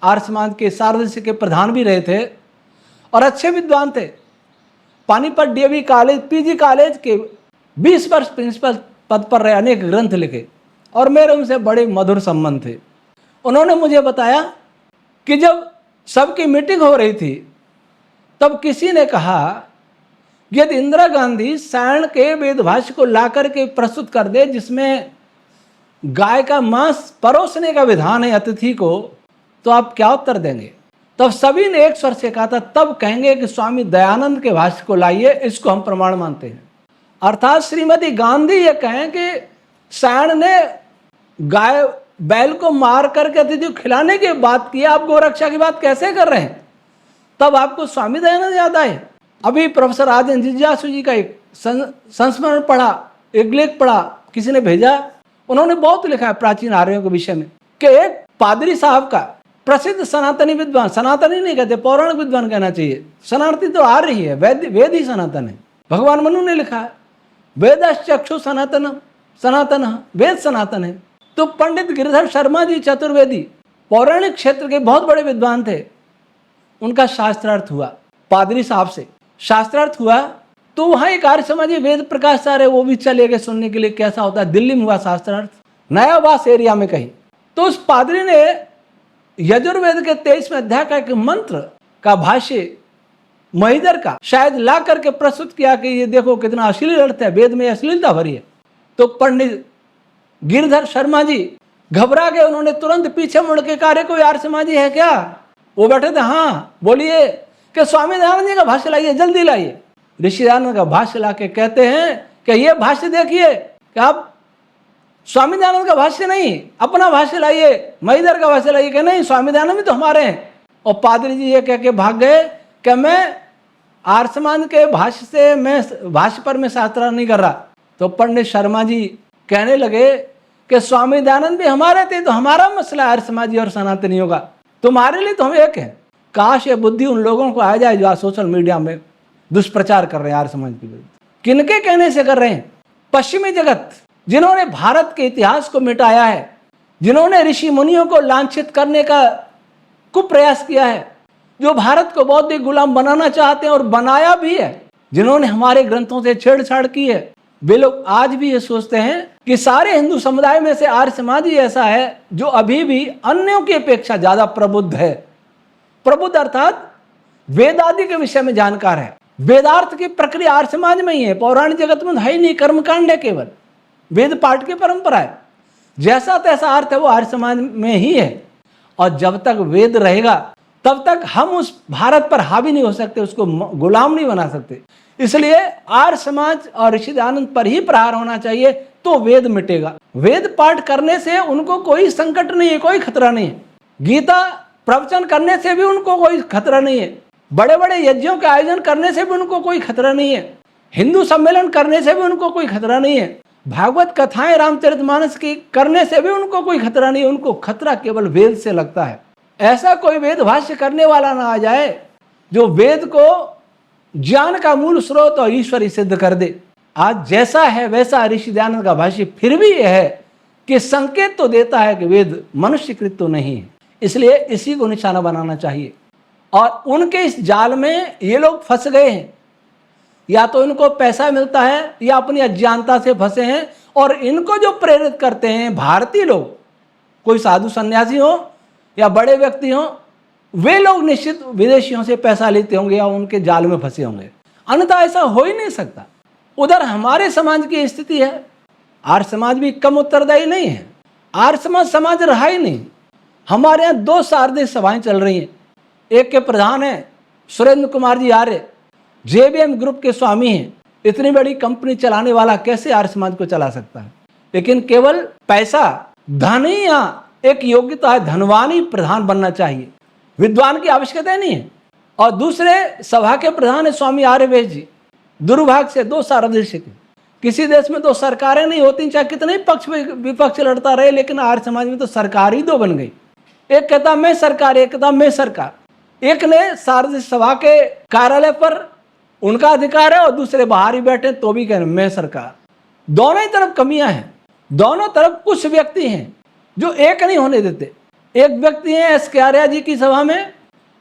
आर्य समाज के सारदर्शी के प्रधान भी रहे थे और अच्छे विद्वान थे। Panipat DAV college, PG college के 20 वर्ष प्रिंसिपल पद पर रहे, अनेक ग्रंथ लिखे, और मेरे उनसे बड़े मधुर संबंध थे। उन्होंने मुझे बताया कि जब सबकी मीटिंग हो रही थी तब किसी ने कहा यदि इंदिरा गांधी सायण के वेद भाष्य को ला करके प्रस्तुत कर दे जिसमें गाय का मांस परोसने का विधान है अतिथि को, तो आप क्या उत्तर देंगे? तब सभी ने एक स्वर से कहा था तब कहेंगे कि स्वामी दयानंद के भाष्य को लाइए, इसको हम प्रमाण मानते हैं। अर्थात श्रीमती गांधी ये कहें कि सायण ने गाय बैल को मार करके अतिथि को खिलाने की बात की, आप गोरक्षा की बात कैसे कर रहे हैं? तब आपको स्वामी दयानंद याद आए। अभी प्रोफेसर आदित्य जिज्ञासु जी का एक संस्मरण पढ़ा, एक लेख पढ़ा, किसी ने भेजा, उन्होंने बहुत लिखा है प्राचीन आर्यों के विषय में कि एक पादरी साहब का, प्रसिद्ध सनातनी विद्वान, सनातनी नहीं कहते, पौराणिक विद्वान कहना चाहिए, सनातनी तो आ रही है, वेद ही सनातन है। भगवान मनु ने लिखा है वेदश्चक्षु सनातन, सनातन वेद सनातन है। तो पंडित गिरिधर शर्मा जी चतुर्वेदी, पौराणिक क्षेत्र के बहुत बड़े विद्वान थे, उनका शास्त्रार्थ हुआ पादरी साहब से। शास्त्रार्थ हुआ तो वहाँ एक आर्य समाजी वेद प्रकाश सर है, वो भी चले गए सुनने के लिए कैसा होता है। दिल्ली में हुआ शास्त्रार्थ, नयावास एरिया में कहीं। तो उस पादरी ने यजुर्वेद के 23वें अध्याय का एक मंत्र का भाष्य महिदर का शायद ला करके प्रस्तुत किया कि ये देखो कितना अश्लील अर्थ है, वेद में अश्लीलता भरी है। तो पंडित गिरधर शर्मा जी घबरा गए, उन्होंने तुरंत पीछे मुड़ के कहा, कोई आर्य समाजी है क्या? वो बैठे थे, हाँ बोलिए, कि स्वामी दयानंद जी का भाष्य लाइए, जल्दी लाइए। ऋषि दयानंद का भाष्य ला के कहते हैं कि ये भाष्य देखिए, कि आप स्वामी दयानंद का भाष्य नहीं, अपना भाष्य लाइए, महिदर का भाष्य लाइए। कि नहीं, स्वामी दयानंद भी तो हमारे हैं। और पादरी जी ये कह के भाग गए कि मैं आर्य समाज के भाष्य से, मैं भाष्य पर मैं शास्त्रार्थ नहीं कर रहा। तो पंडित शर्मा जी कहने लगे कि स्वामी दयानंद भी हमारे थे, तो हमारा मसला आर्य समाजी और सनातनियों का, तुम्हारे लिए तो हम एक हैं। काश ये बुद्धि उन लोगों को आ जाए जो आज सोशल मीडिया में दुष्प्रचार कर रहे हैं आर्य समाज के विरुद्ध। किनके कहने से कर रहे हैं? पश्चिमी जगत, जिन्होंने भारत के इतिहास को मिटाया है, जिन्होंने ऋषि मुनियों को लांछित करने का कुप्रयास किया है, जो भारत को बौद्धिक गुलाम बनाना चाहते हैं और बनाया भी है, जिन्होंने हमारे ग्रंथों से छेड़छाड़ की है, वे लोग आज भी ये सोचते हैं कि सारे हिंदू समुदाय में से आर्य समाज ही ऐसा है जो अभी भी अन्यों की अपेक्षा ज्यादा प्रबुद्ध है। प्रबुद्ध अर्थात वेदादि के विषय में जानकार है। वेदार्थ की प्रक्रिया आर्य समाज में ही है, पौराणिक जगत में है ही नहीं। कर्मकांड है केवल, वेद पाठ की परंपरा है। जैसा तैसा अर्थ है वो आर्य समाज में ही है। और जब तक वेद रहेगा तब तक हम उस भारत पर हावी नहीं हो सकते, उसको गुलाम नहीं बना सकते। इसलिए आर्य समाज और ऋषि दयानंद पर ही प्रहार होना चाहिए, तो वेद मिटेगा। वेद पाठ करने से उनको कोई संकट नहीं है, कोई खतरा नहीं है। गीता प्रवचन करने से भी उनको कोई खतरा नहीं है। बड़े बड़े यज्ञों के आयोजन करने से भी उनको कोई खतरा नहीं है। हिंदू सम्मेलन करने से भी उनको कोई खतरा नहीं है। भागवत कथाएं रामचरितमानस की करने से भी उनको कोई खतरा नहीं है। उनको खतरा केवल वेद से लगता है। ऐसा कोई वेद भाष्य करने वाला ना आ जाए जो वेद को ज्ञान का मूल स्रोत और ईश्वरी सिद्ध कर दे। आज जैसा है वैसा ऋषि दयानंद का भाष्य फिर भी यह है कि संकेत तो देता है कि वेद मनुष्यकृत तो नहीं है, इसलिए इसी को निशाना बनाना चाहिए। और उनके इस जाल में ये लोग फंस गए हैं, या तो इनको पैसा मिलता है या अपनी अज्ञानता से फंसे हैं। और इनको जो प्रेरित करते हैं भारतीय लोग, कोई साधु सन्यासी हो या बड़े व्यक्ति हो, वे लोग निश्चित विदेशियों से पैसा लेते होंगे या उनके जाल में फंसे होंगे, अन्यथा ऐसा हो ही नहीं सकता। उधर हमारे समाज की स्थिति है, आर्य समाज भी कम उत्तरदायी नहीं है। आर्य समाज रहा ही नहीं। हमारे यहाँ 2 शारदीय सभाएं चल रही हैं। एक के प्रधान है सुरेंद्र कुमार जी आर्य, JBM ग्रुप के स्वामी हैं। इतनी बड़ी कंपनी चलाने वाला कैसे आर्य समाज को चला सकता है? लेकिन केवल पैसा, धन ही यहाँ एक योग्यता है, धनवान ही प्रधान बनना चाहिए, विद्वान की आवश्यकता नहीं है। और दूसरे सभा के प्रधान है स्वामी आर्यवेश जी। दुर्भाग्य से 2 शारदीय के किसी देश में 2 सरकारें नहीं होती, चाहे कितने पक्ष विपक्ष लड़ता रहे, लेकिन आर्य समाज में तो सरकार ही 2 बन गई। एक कहता मैं सरकार, एक कहता मैं सरकार। एक ने शारदीय सभा के कार्यालय पर उनका अधिकार है और दूसरे बाहर ही बैठे तो भी कह रहे मैं सरकार। दोनों ही तरफ कमियां हैं। दोनों तरफ कुछ व्यक्ति हैं जो एक नहीं होने देते। एक व्यक्ति है एस के आर्या जी की सभा में,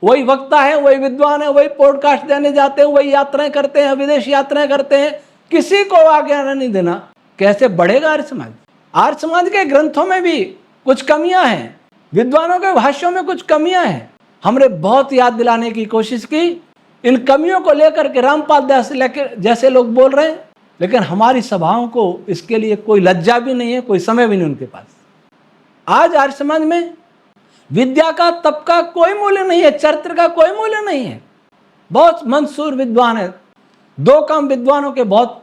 वही वक्ता है, वही विद्वान है, वही पॉडकास्ट देने जाते हैं, वही यात्राएं करते हैं, विदेश यात्राएं करते हैं, किसी को आज्ञा नहीं देना। कैसे बढ़ेगा आर्य समाज? आर्य समाज के ग्रंथों में भी कुछ कमियां हैं, विद्वानों के भाष्यों में कुछ कमियां हैं। हमने बहुत याद दिलाने की कोशिश की, इन कमियों को लेकर के रामपाल दास जैसे लोग बोल रहे हैं, लेकिन हमारी सभाओं को इसके लिए कोई लज्जा भी नहीं है, कोई समय भी नहीं उनके पास। आज आर्य समाज में विद्या का, तप का कोई मूल्य नहीं है, चरित्र का कोई मूल्य नहीं है। बहुत मंसूर विद्वान है, 2 काम विद्वानों के बहुत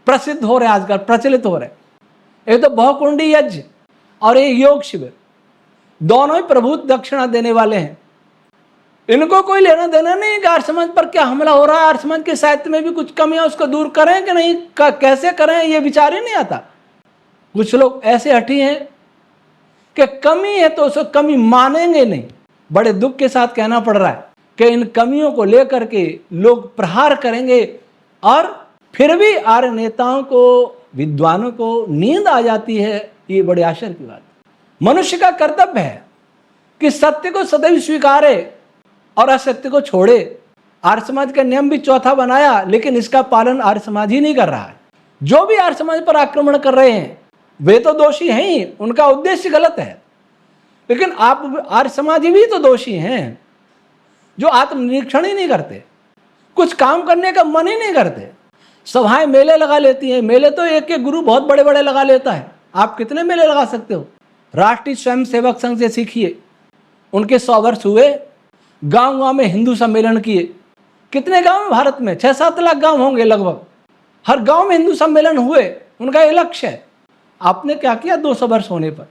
प्रसिद्ध हो रहे हैं आजकल, प्रचलित हो रहे हैं। एक तो बहुकुंडी यज्ञ और एक योग शिविर, दोनों ही प्रभु दक्षिणा देने वाले हैं। इनको कोई लेना देना नहीं कि आर्य समाज पर क्या हमला हो रहा है, आर्य समाज के साहित्य में भी कुछ कमियां उसको दूर करें कि नहीं, कैसे करें, ये विचार ही नहीं आता। कुछ लोग ऐसे हठी हैं कि कमी है तो उसको कमी मानेंगे नहीं। बड़े दुख के साथ कहना पड़ रहा है कि इन कमियों को लेकर के लोग प्रहार करेंगे और फिर भी आर्य नेताओं को, विद्वानों को नींद आ जाती है। ये बड़े आश्चर्य की बात है। मनुष्य का कर्तव्य है कि सत्य को सदैव स्वीकारे और असत्य को छोड़े। आर्य समाज का नियम भी चौथा बनाया, लेकिन इसका पालन आर्य समाज ही नहीं कर रहा है। जो भी आर्य समाज पर आक्रमण कर रहे हैं वे तो दोषी हैं ही, उनका उद्देश्य गलत है। लेकिन आप आर्य समाजी भी तो दोषी हैं, जो आत्मनिरीक्षण ही नहीं करते, कुछ काम करने का मन ही नहीं करते। सभाएं मेले लगा लेती हैं, मेले तो एक एक गुरु बहुत बड़े बड़े लगा लेता है, आप कितने मेले लगा सकते हो। राष्ट्रीय स्वयंसेवक संघ से सीखिए, उनके 100 वर्ष हुए, गांव गांव में हिंदू सम्मेलन किए। कितने गांव में भारत में 6-7 लाख गांव होंगे लगभग, हर गांव में हिंदू सम्मेलन हुए, उनका ये लक्ष्य है। आपने क्या किया 200 वर्ष होने पर?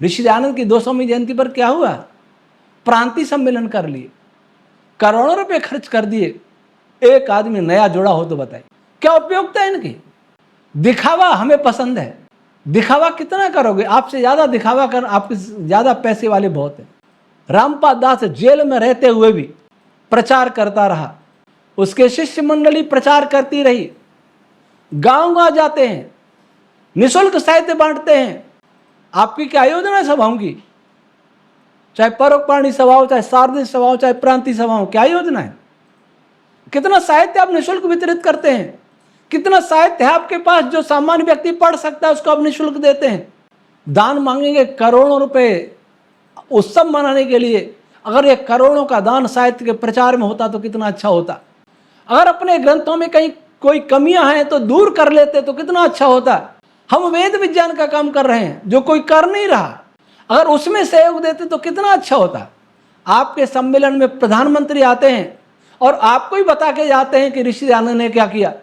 ऋषि दयानंद की 200वीं जयंती पर क्या हुआ? प्रांतीय सम्मेलन कर लिए, करोड़ों रुपए खर्च कर दिए। एक आदमी नया जुड़ा हो तो बताइए क्या उपयोगिता है इनकी? दिखावा हमें पसंद है, दिखावा कितना करोगे? आपसे ज्यादा दिखावा कर, आपके ज्यादा पैसे वाले बहुत हैं। रामपाल दास जेल में रहते हुए भी प्रचार करता रहा, उसके शिष्य मंडली प्रचार करती रही, गांव गांव जाते हैं, निःशुल्क साहित्य बांटते हैं। आपकी क्या योजना है सभाओं की? चाहे परोपकारी सभा हो, चाहे सार्वजनिक सभा हो, चाहे प्रांतीय सभा हो, क्या योजना है? कितना साहित्य आप निःशुल्क वितरित करते हैं? कितना साहित्य है आपके पास जो सामान्य व्यक्ति पढ़ सकता है, उसको आप निःशुल्क देते हैं? दान मांगेंगे करोड़ों रुपए उत्सव मनाने के लिए। अगर ये करोड़ों का दान साहित्य के प्रचार में होता तो कितना अच्छा होता। अगर अपने ग्रंथों में कहीं कोई कमियां हैं तो दूर कर लेते तो कितना अच्छा होता। हम वेद विज्ञान का काम कर रहे हैं जो कोई कर नहीं रहा, अगर उसमें सहयोग देते तो कितना अच्छा होता। आपके सम्मेलन में प्रधानमंत्री आते हैं और आपको ही बता के जाते हैं कि ऋषि दयानंद ने क्या किया,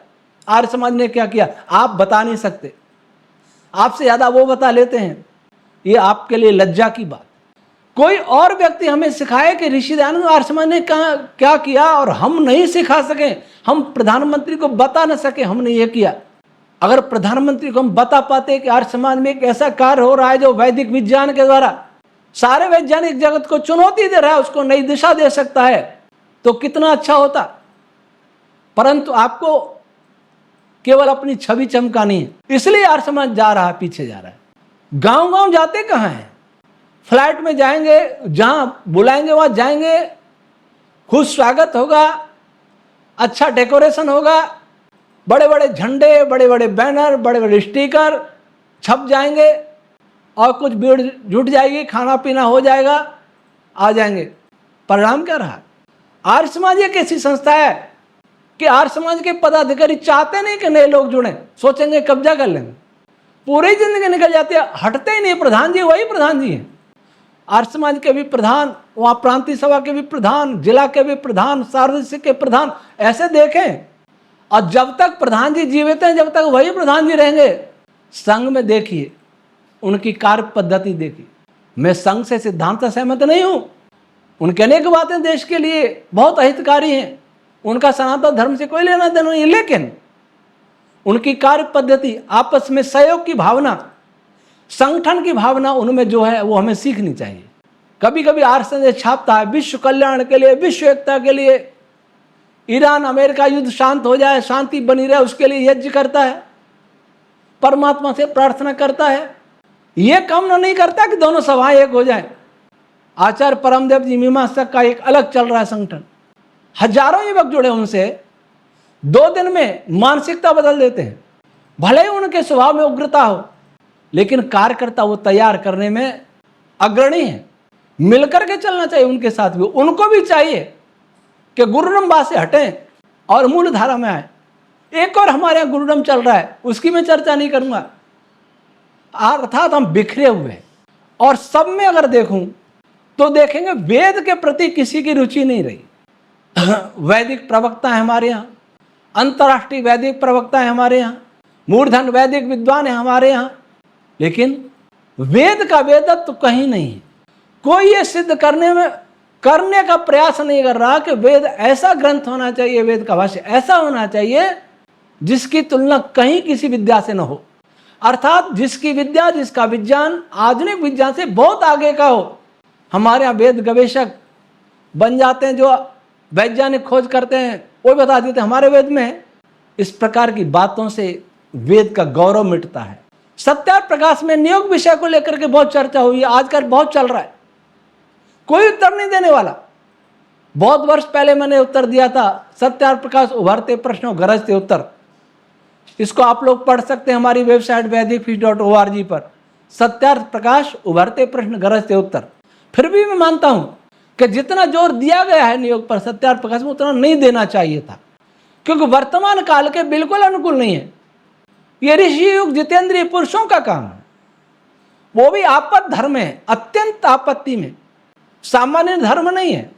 आर्य समाज ने क्या किया। आप बता नहीं सकते, आपसे ज्यादा वो बता लेते हैं। ये आपके लिए लज्जा की बात। कोई और व्यक्ति हमें सिखाए कि ऋषि दयानंद आर्य समाज ने क्या किया और हम नहीं सिखा सके, हम प्रधानमंत्री को बता न सके हमने ये किया। अगर प्रधानमंत्री को हम बता पाते कि आर्य समाज में एक ऐसा कार्य हो रहा है जो वैदिक विज्ञान के द्वारा सारे वैज्ञानिक जगत को चुनौती दे रहा है, उसको नई दिशा दे सकता है, तो कितना अच्छा होता। परंतु आपको केवल अपनी छवि चमकानी है, इसलिए आर्य समाज जा रहा है, पीछे जा रहा है। गांव गांव जाते कहाँ हैं? फ्लाइट में जाएंगे, जहां बुलाएंगे वहां जाएंगे, खुश स्वागत होगा, अच्छा डेकोरेशन होगा, बड़े बड़े झंडे, बड़े बड़े बैनर, बड़े बड़े स्टिकर छप जाएंगे और कुछ भीड़ जुट जाएगी, खाना पीना हो जाएगा, आ जाएंगे। परिणाम क्या रहा? आर्य समाज एक ऐसी संस्था है कि आर्य समाज के पदाधिकारी चाहते नहीं कि नए लोग जुड़े, सोचेंगे कब्जा कर लेंगे, पूरी जिंदगी निकल जाती है, हटते ही नहीं। प्रधान जी वही प्रधान जी हैं, आर्य समाज के भी प्रधान, वहाँ प्रांतीय सभा के भी प्रधान, जिला के भी प्रधान, सार्वजनिक के प्रधान, ऐसे देखें। और जब तक प्रधान जी जीवित हैं, जब तक वही प्रधान जी रहेंगे। संघ में देखिए, उनकी कार्य पद्धति देखिए। मैं संघ से सिद्धांत सहमत नहीं हूं, उनके अनेक बातें देश के लिए बहुत अहितकारी हैं, उनका सनातन धर्म से कोई लेना देना नहीं, लेकिन उनकी कार्य पद्धति, आपस में सहयोग की भावना, संगठन की भावना उनमें जो है वो हमें सीखनी चाहिए। कभी कभी आर्य संदेश छापता है विश्व कल्याण के लिए, विश्व एकता के लिए, ईरान अमेरिका युद्ध शांत हो जाए, शांति बनी रहे, उसके लिए यज्ञ करता है, परमात्मा से प्रार्थना करता है। यह कामना नहीं करता कि दोनों सभाएं एक हो जाए। आचार्य परमदेव जी मीमांसक का एक अलग चल रहा है संगठन, हजारों युवक जुड़े उनसे, 2 दिन में मानसिकता बदल देते हैं। भले ही उनके स्वभाव में उग्रता हो, लेकिन कार्यकर्ता वो तैयार करने में अग्रणी है। मिलकर के चलना चाहिए उनके साथ भी। उनको भी चाहिए कि गुरुडम बात से हटें और मूल धारा में आए। एक और हमारे यहाँ गुरुडम चल रहा है, उसकी मैं चर्चा नहीं करूंगा। अर्थात हम बिखरे हुए हैं, और सब में अगर देखूं तो देखेंगे वेद के प्रति किसी की रुचि नहीं रही। वैदिक प्रवक्ता है हमारे यहाँ, अंतर्राष्ट्रीय वैदिक प्रवक्ता है हमारे यहाँ, मूर्धन वैदिक विद्वान है हमारे यहाँ, लेकिन वेद का वेदत्व तो कहीं नहीं है। कोई ये सिद्ध करने का प्रयास नहीं कर रहा कि वेद ऐसा ग्रंथ होना चाहिए, वेद का भाष्य ऐसा होना चाहिए जिसकी तुलना कहीं किसी विद्या से न हो। अर्थात जिसकी विद्या, जिसका विज्ञान आधुनिक विज्ञान से बहुत आगे का हो। हमारे यहाँ वेद गवेषक बन जाते हैं, जो वैज्ञानिक खोज करते हैं वो बता देते हैं हमारे वेद में है। इस प्रकार की बातों से वेद का गौरव मिटता है। सत्यार्थ प्रकाश में नियोग विषय को लेकर के बहुत चर्चा हुई है, आजकल बहुत चल रहा है। कोई उत्तर नहीं देने वाला। बहुत वर्ष पहले मैंने उत्तर दिया था, सत्यार्थ प्रकाश उभरते प्रश्नों गरजते उत्तर। इसको आप लोग पढ़ सकते हैं हमारी वेबसाइट वैदिकफीस.org पर, सत्यार्थ प्रकाश उभरते प्रश्न गरजते उत्तर। फिर भी मैं मानता हूं कि जितना जोर दिया गया है नियोग पर सत्यार्थ प्रकाश में, उतना नहीं देना चाहिए था, क्योंकि वर्तमान काल के बिल्कुल अनुकूल नहीं है। ये ऋषि युग जितेंद्रिय पुरुषों का काम है, वो भी आपद धर्म है, अत्यंत आपत्ति में, सामान्य धर्म नहीं है।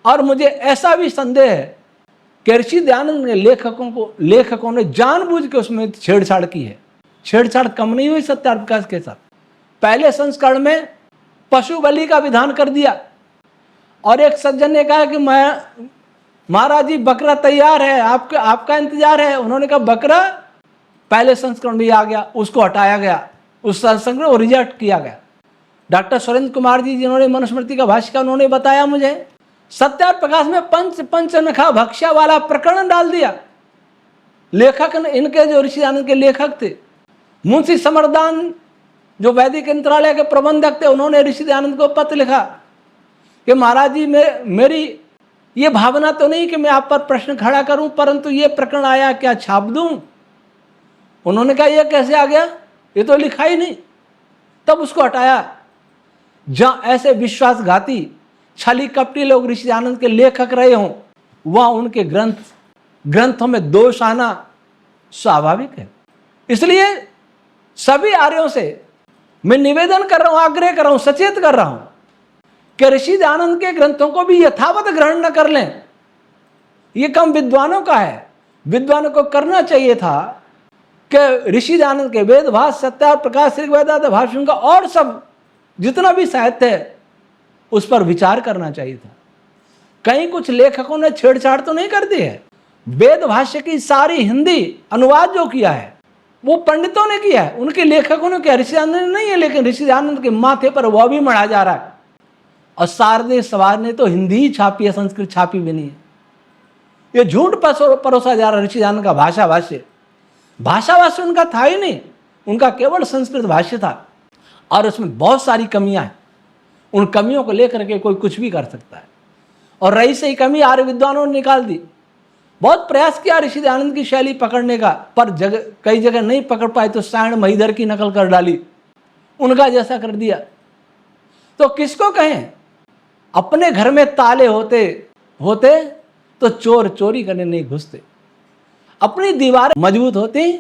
और मुझे ऐसा भी संदेह है कि ऋषि दयानंद ने लेखकों ने जानबूझ के उसमें छेड़छाड़ की है। छेड़छाड़ कम नहीं हुई सत्यार्थ प्रकाश के साथ। पहले संस्करण में पशु बलि का विधान कर दिया, और एक सज्जन ने कहा कि महाराज जी बकरा तैयार है, आपका इंतजार है। उन्होंने कहा बकरा पहले संस्करण में आ गया, उसको हटाया गया, उस संस्करण को रिजेक्ट किया गया। डॉक्टर सुरेंद्र कुमार जी जिन्होंने मनुस्मृति का भाष्य का, उन्होंने बताया मुझे सत्यार्थ प्रकाश में पंचनखा भक्ष्या वाला प्रकरण डाल दिया। लेखक ने, इनके जो ऋषि दयानंद के लेखक थे, मुंशी समरदान जो वैदिक मंत्रालय के प्रबंधक थे, उन्होंने ऋषि दयानंद को पत्र लिखा कि महाराज जी मेरी ये भावना तो नहीं कि मैं आप पर प्रश्न खड़ा करूं, परंतु ये प्रकरण आया, क्या छाप दूं? उन्होंने कहा ये कैसे आ गया, ये तो लिखा ही नहीं। तब उसको हटाया। जहां ऐसे विश्वासघाती छली कपटी लोग ऋषि दयानंद के लेखक रहे हों, वहां उनके ग्रंथों में दोष आना स्वाभाविक है। इसलिए सभी आर्यों से मैं निवेदन कर रहा हूं, आग्रह कर रहा हूं, सचेत कर रहा हूं कि ऋषि दयानंद के ग्रंथों को भी यथावत ग्रहण न कर लें। यह काम विद्वानों का है। विद्वानों को करना चाहिए था कि ऋषि दयानंद के वेद भाष्य, सत्यार्थ प्रकाश, ऋग्वेदादि भाष्यों का और सब जितना भी साहित्य है उस पर विचार करना चाहिए था। कहीं कुछ लेखकों ने छेड़छाड़ तो नहीं कर दी है। वेद भाष्य की सारी हिंदी अनुवाद जो किया है वो पंडितों ने किया है, उनके लेखकों ने किया, ऋषि दयानंद ने नहीं है। लेकिन ऋषि दयानंद के माथे पर वह भी मढ़ा जा रहा है। और शारदेय सवार ने तो हिंदी ही छापी है, संस्कृत छापी भी नहीं है। ये झूठ परोसा जा रहा है। ऋषि दयानंद का भाषा भाष्य उनका था ही नहीं, उनका केवल संस्कृत भाष्य था, और उसमें बहुत सारी कमियां हैं। उन कमियों को लेकर के कोई कुछ भी कर सकता है। और रही सही कमी आर्य विद्वानों ने निकाल दी। बहुत प्रयास किया ऋषि दयानंद की शैली पकड़ने का, पर कई जगह नहीं पकड़ पाए तो सायण महिधर की नकल कर डाली, उनका जैसा कर दिया। तो किसको कहें? अपने घर में ताले होते तो चोर चोरी करने नहीं घुसते। अपनी दीवार मजबूत होती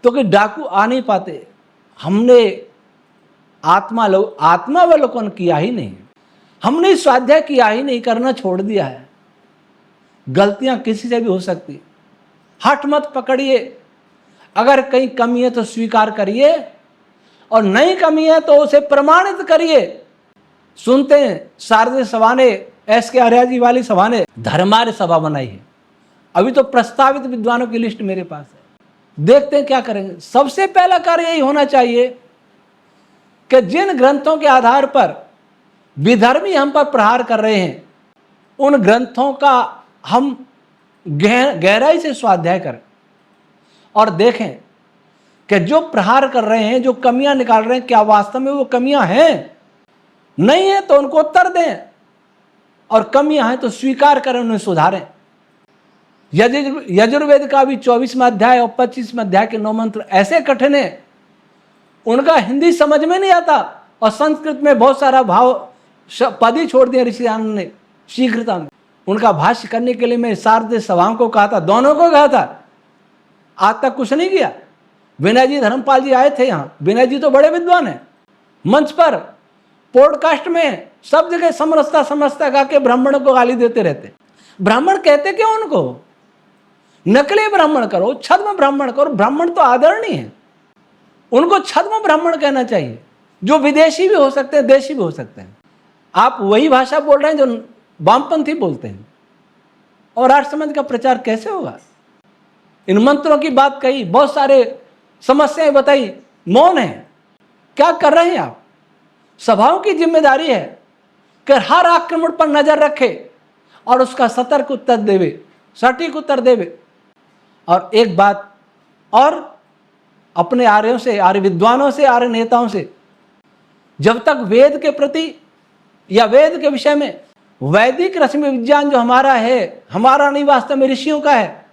तो कि डाकू आ नहीं पाते। हमने आत्मावलोकन किया ही नहीं, हमने स्वाध्याय किया ही नहीं, करना छोड़ दिया है। गलतियां किसी से भी हो सकती, हट मत पकड़िए। अगर कहीं कमी है तो स्वीकार करिए, और नई कमी है तो उसे प्रमाणित करिए। सुनते हैं शारदीय सभा ने, एस.के. आर्य जी वाली सभा ने धर्मार्य सभा बनाई है। अभी तो प्रस्तावित विद्वानों की लिस्ट मेरे पास है, देखते हैं क्या करेंगे। सबसे पहला कार्य यही होना चाहिए कि जिन ग्रंथों के आधार पर विधर्मी हम पर प्रहार कर रहे हैं, उन ग्रंथों का हम गहराई से स्वाध्याय करें और देखें कि जो प्रहार कर रहे हैं, जो कमियां निकाल रहे हैं, क्या वास्तव में वो कमियां हैं? नहीं है तो उनको उत्तर दें, और कमियां हैं तो स्वीकार करें, उन्हें सुधारें। यजुर्वेद का भी 24वां अध्याय और 25वां अध्याय के 9 मंत्र ऐसे कठिन है, उनका हिंदी समझ में नहीं आता, और संस्कृत में बहुत सारा भाव पद ही छोड़ दिया ऋषि दयानंद ने शीघ्रता में। उनका भाष्य करने के लिए मैं शारदीय सभाओं को कहा था, दोनों को कहा था, आज तक कुछ नहीं किया। विनय जी धर्मपाल जी आए थे यहाँ, विनय जी तो बड़े विद्वान हैं, मंच पर पॉडकास्ट में सब जगह समरसता गा के ब्राह्मणों को गाली देते रहते। ब्राह्मण कहते क्यों उनको? नकली ब्राह्मण करो, छद्म ब्राह्मण करो। ब्राह्मण तो आदरणीय है, उनको छद्म ब्राह्मण कहना चाहिए, जो विदेशी भी हो सकते हैं, देशी भी हो सकते हैं। आप वही भाषा बोल रहे हैं जो वामपंथी बोलते हैं, और आर्य समाज का प्रचार कैसे होगा? इन मंत्रों की बात कही, बहुत सारे समस्याएं बताई, मौन है। क्या कर रहे हैं आप? सभाओं की जिम्मेदारी है कि हर आक्रमण पर नजर रखे और उसका सतर्क उत्तर देवे, सटीक उत्तर देवे। और एक बात और, अपने आर्यों से, आर्य विद्वानों से, आर्य नेताओं से, जब तक वेद के प्रति या वेद के विषय में, वैदिक रश्मि विज्ञान जो हमारा है, हमारा नहीं, वास्तव में ऋषियों का है,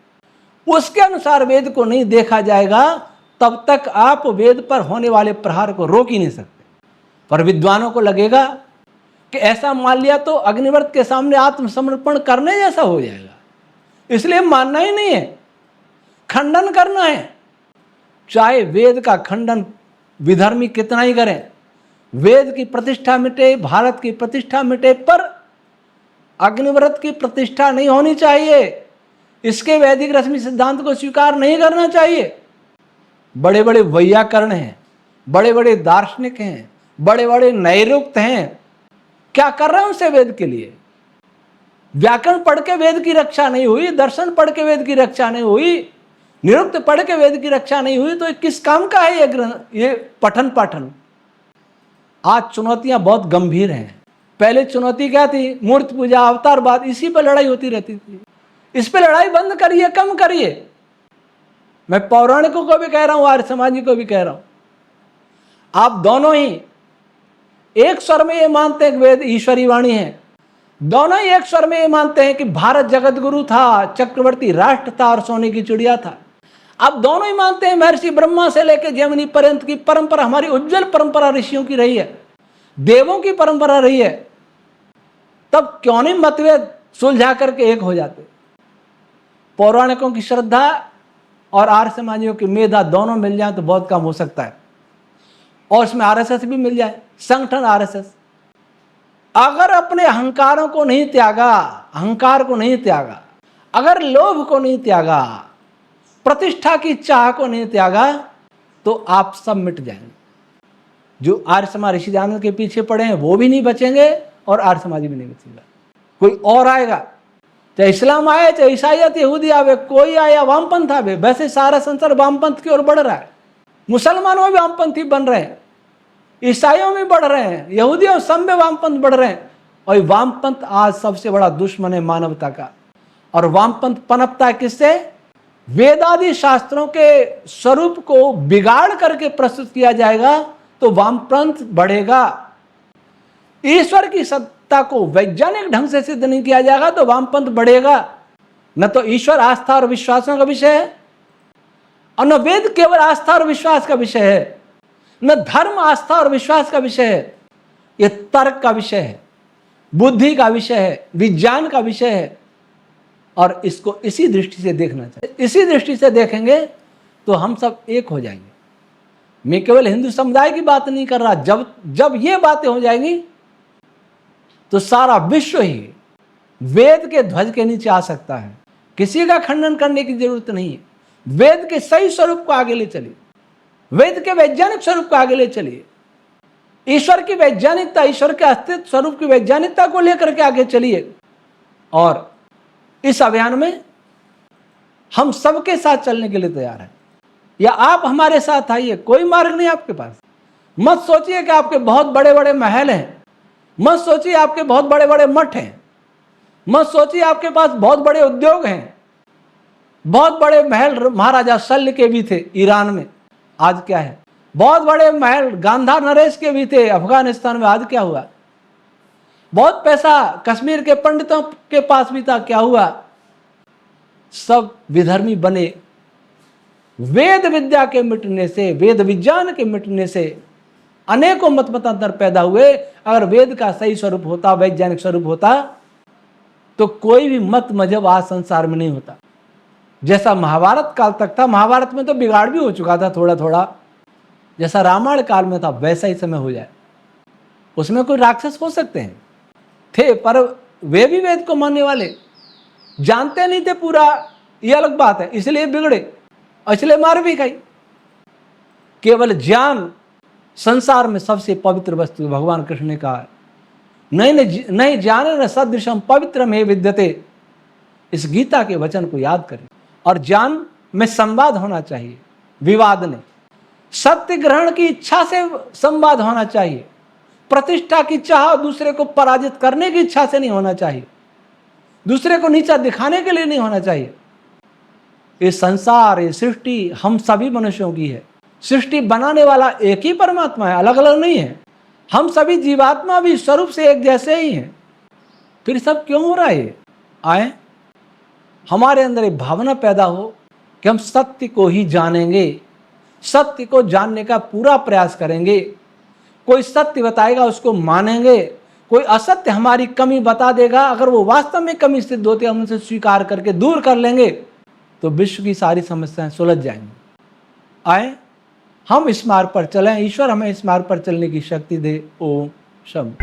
उसके अनुसार वेद को नहीं देखा जाएगा, तब तक आप वेद पर होने वाले प्रहार को रोक ही नहीं सकते। पर विद्वानों को लगेगा कि ऐसा मान लिया तो अग्निव्रत के सामने आत्मसमर्पण करने जैसा हो जाएगा, इसलिए मानना ही नहीं है, खंडन करना है। चाहे वेद का खंडन विधर्मी कितना ही करें, वेद की प्रतिष्ठा मिटे, भारत की प्रतिष्ठा मिटे, पर अग्निव्रत की प्रतिष्ठा नहीं होनी चाहिए। इसके वैदिक रश्मि सिद्धांत को स्वीकार नहीं करना चाहिए। बड़े बड़े वैयाकरण हैं, बड़े बड़े दार्शनिक हैं, बड़े बड़े नैरुक्त हैं, क्या कर रहे हैं उनसे वेद के लिए? व्याकरण पढ़ के वेद की रक्षा नहीं हुई, दर्शन पढ़ के वेद की रक्षा नहीं हुई, निरुक्त पढ़ के वेद की रक्षा नहीं हुई, तो किस काम का है ये पठन पाठन? आज चुनौतियां बहुत गंभीर हैं। पहले चुनौती क्या थी? मूर्ति पूजा, अवतारवाद, इसी पर लड़ाई होती रहती थी। इस पर लड़ाई बंद करिए, कम करिए। मैं पौराणिकों को भी कह रहा हूं, आर्य समाजी को भी कह रहा हूं, आप दोनों ही एक स्वर में ये मानते हैं कि वेद ईश्वरी वाणी है, दोनों ही एक स्वर में ये मानते हैं कि भारत जगत गुरु था, चक्रवर्ती राष्ट्र था और सोने की चिड़िया था। आप दोनों ही मानते हैं महर्षि ब्रह्मा से लेकर जैमिनी पर्यंत की परंपरा हमारी उज्जवल परंपरा ऋषियों की रही है, देवों की परंपरा रही है। तब क्यों नहीं मतभेद सुलझा करके एक हो जाते? पौराणिकों की श्रद्धा और आर्य समाजियों की मेधा दोनों मिल जाए तो बहुत कम हो सकता है, और इसमें आरएसएस भी मिल जाए, संगठन आरएसएस। अगर अपने अहंकारों को नहीं त्यागा, अहंकार को नहीं त्यागा, अगर लोभ को नहीं त्यागा, प्रतिष्ठा की चाह को नहीं त्यागा, तो आप सब मिट जाएंगे। जो आर्य समाज ऋषि जानवर के पीछे पड़े हैं वो भी नहीं बचेंगे और आर्य समाजी भी नहीं बचेगा। कोई और आएगा, चाहे इस्लाम आए, चाहे ईसाइयत यहूदी आवे, कोई आया वामपंथ आवे। वैसे सारा संसार वामपंथ की ओर बढ़ रहा है, मुसलमानों भी वामपंथी बन रहे हैं, ईसाइयों में बढ़ रहे हैं, यहूदियों सब में वामपंथ बढ़ रहे हैं। और वामपंथ आज सबसे बड़ा दुश्मन है मानवता का। और वामपंथ पनपता है किससे? वेदादि शास्त्रों के स्वरूप को बिगाड़ करके प्रस्तुत किया जाएगा तो वामपंथ बढ़ेगा। ईश्वर की सत्ता को वैज्ञानिक ढंग से सिद्ध नहीं किया जाएगा तो वामपंथ बढ़ेगा। न तो ईश्वर आस्था और विश्वासों का विषय है, और न वेद केवल आस्था और विश्वास का विषय है, न धर्म आस्था और विश्वास का विषय है। यह तर्क का विषय है, बुद्धि का विषय है, विज्ञान का विषय है। और इसको इसी दृष्टि से देखना चाहिए। इसी दृष्टि से देखेंगे तो हम सब एक हो जाएंगे। मैं केवल हिंदू समुदाय की बात नहीं कर रहा। जब ये बातें हो जाएंगी तो सारा विश्व ही वेद के ध्वज के नीचे आ सकता है। किसी का खंडन करने की जरूरत नहीं है। वेद के सही स्वरूप को आगे ले चलिए, वेद के वैज्ञानिक स्वरूप को आगे ले चलिए, ईश्वर की वैज्ञानिकता, ईश्वर के अस्तित्व स्वरूप की वैज्ञानिकता को लेकर के आगे चलिए। और इस अभियान में हम सबके साथ चलने के लिए तैयार हैं। या आप हमारे साथ आइए, कोई मार्ग नहीं आपके पास। मत सोचिए कि आपके बहुत बड़े बड़े महल हैं, मत सोचिए आपके बहुत बड़े बड़े मठ हैं, मत सोचिए आपके पास बहुत बड़े उद्योग हैं। बहुत बड़े महल महाराजा शल्य के भी थे ईरान में, आज क्या है? बहुत बड़े महल गांधार नरेश के भी थे अफगानिस्तान में, आज क्या हुआ? बहुत पैसा कश्मीर के पंडितों के पास भी था, क्या हुआ? सब विधर्मी बने। वेद विद्या के मिटने से, वेद विज्ञान के मिटने से अनेकों मत मतांतर पैदा हुए। अगर वेद का सही स्वरूप होता, वैज्ञानिक स्वरूप होता, तो कोई भी मत मजहब आज संसार में नहीं होता। जैसा महाभारत काल तक था, महाभारत में तो बिगाड़ भी हो चुका था थोड़ा थोड़ा, जैसा रामायण काल में था वैसा ही समय हो जाए। उसमें कोई राक्षस हो सकते हैं, थे, पर वे भी वेद को मानने वाले, जानते नहीं थे पूरा, ये अलग बात है, इसलिए बिगड़े, इसलिए मार भी खाई। केवल ज्ञान संसार में सबसे पवित्र वस्तु भगवान कृष्ण ने कहा, नहीं जाने न सदृशम पवित्रम हे विद्यते। इस गीता के वचन को याद करें। और ज्ञान में संवाद होना चाहिए, विवाद नहीं। सत्य ग्रहण की इच्छा से संवाद होना चाहिए। प्रतिष्ठा की चाह दूसरे को पराजित करने की इच्छा से नहीं होना चाहिए, दूसरे को नीचा दिखाने के लिए नहीं होना चाहिए। ये संसार, ये सृष्टि हम सभी मनुष्यों की है। सृष्टि बनाने वाला एक ही परमात्मा है, अलग अलग नहीं है। हम सभी जीवात्मा भी स्वरूप से एक जैसे ही हैं, फिर सब क्यों हो रहा है ये? आए हमारे अंदर एक भावना पैदा हो कि हम सत्य को ही जानेंगे, सत्य को जानने का पूरा प्रयास करेंगे। कोई सत्य बताएगा उसको मानेंगे, कोई असत्य हमारी कमी बता देगा, अगर वो वास्तव में कमी सिद्ध होती है हम उसे स्वीकार करके दूर कर लेंगे तो विश्व की सारी समस्याएं सुलझ जाएंगी। आए हम इस मार्ग पर चलें, ईश्वर हमें इस मार्ग पर चलने की शक्ति दे। ओम शम।